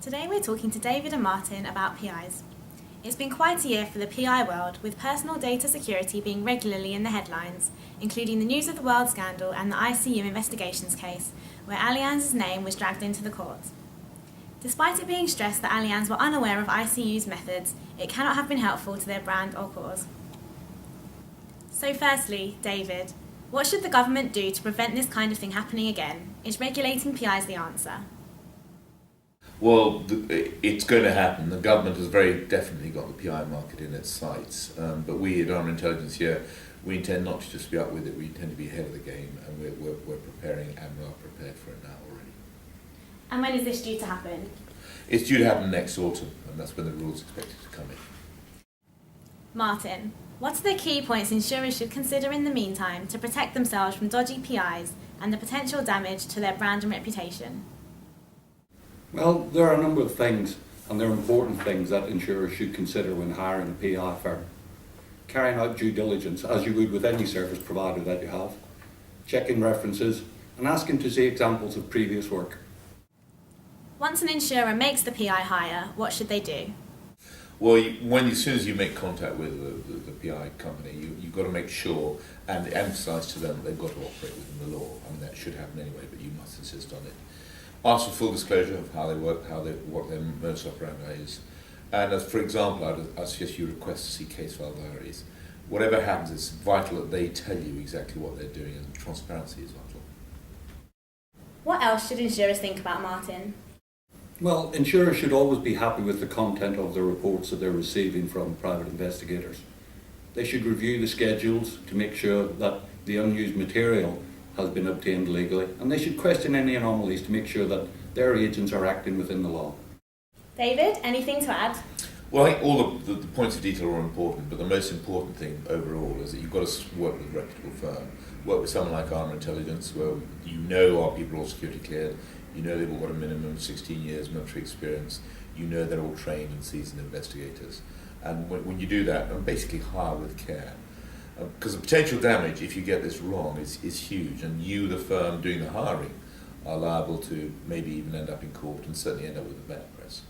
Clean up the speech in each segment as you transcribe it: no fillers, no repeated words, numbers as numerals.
Today we're talking to David and Martin about PIs. It's been quite a year for the PI world, with personal data security being regularly in the headlines, including the News of the World scandal and the ICU investigations case, where Allianz's name was dragged into the court. Despite it being stressed that Allianz were unaware of ICU's methods, it cannot have been helpful to their brand or cause. So firstly, David, what should the government do to prevent this kind of thing happening again? Is regulating PIs the answer? Well, it's going to happen. The government has very definitely got the PI market in its sights. But we at Armour Intelligence here, we intend not to just be up with it, we intend to be ahead of the game, and we're preparing and we are prepared for it now already. And when is this due to happen? It's due to happen next autumn, and that's when the rules are expected to come in. Martin, what are the key points insurers should consider in the meantime to protect themselves from dodgy PIs and the potential damage to their brand and reputation? Well, there are a number of things, and they're important things that insurers should consider when hiring a PI firm. Carrying out due diligence, as you would with any service provider that you have, checking references, and asking to see examples of previous work. Once an insurer makes the PI hire, what should they do? Well, as soon as you make contact with the PI company, you've got to make sure and emphasise to them that they've got to operate within the law. I mean, that should happen anyway, but you must insist on it. Ask for full disclosure of how they work, what their modus operandi is. And as, for example, I'd suggest you request to see case file diaries. Whatever happens, it's vital that they tell you exactly what they're doing, and transparency is vital. What else should insurers think about, Martin? Well, insurers should always be happy with the content of the reports that they're receiving from private investigators. They should review the schedules to make sure that the unused material has been obtained legally, and they should question any anomalies to make sure that their agents are acting within the law. David, anything to add? Well, I think all the points of detail are important, but the most important thing overall is that you've got to work with a reputable firm. Work with someone like Armour Intelligence, where you know our people are all security cleared, you know they've all got a minimum of 16 years military experience, you know they're all trained and seasoned investigators. And when you do that, and basically hire with care. Because the potential damage, if you get this wrong, is huge, and you, the firm doing the hiring, are liable to maybe even end up in court and certainly end up with a bad press.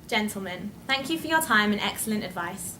Gentlemen, thank you for your time and excellent advice.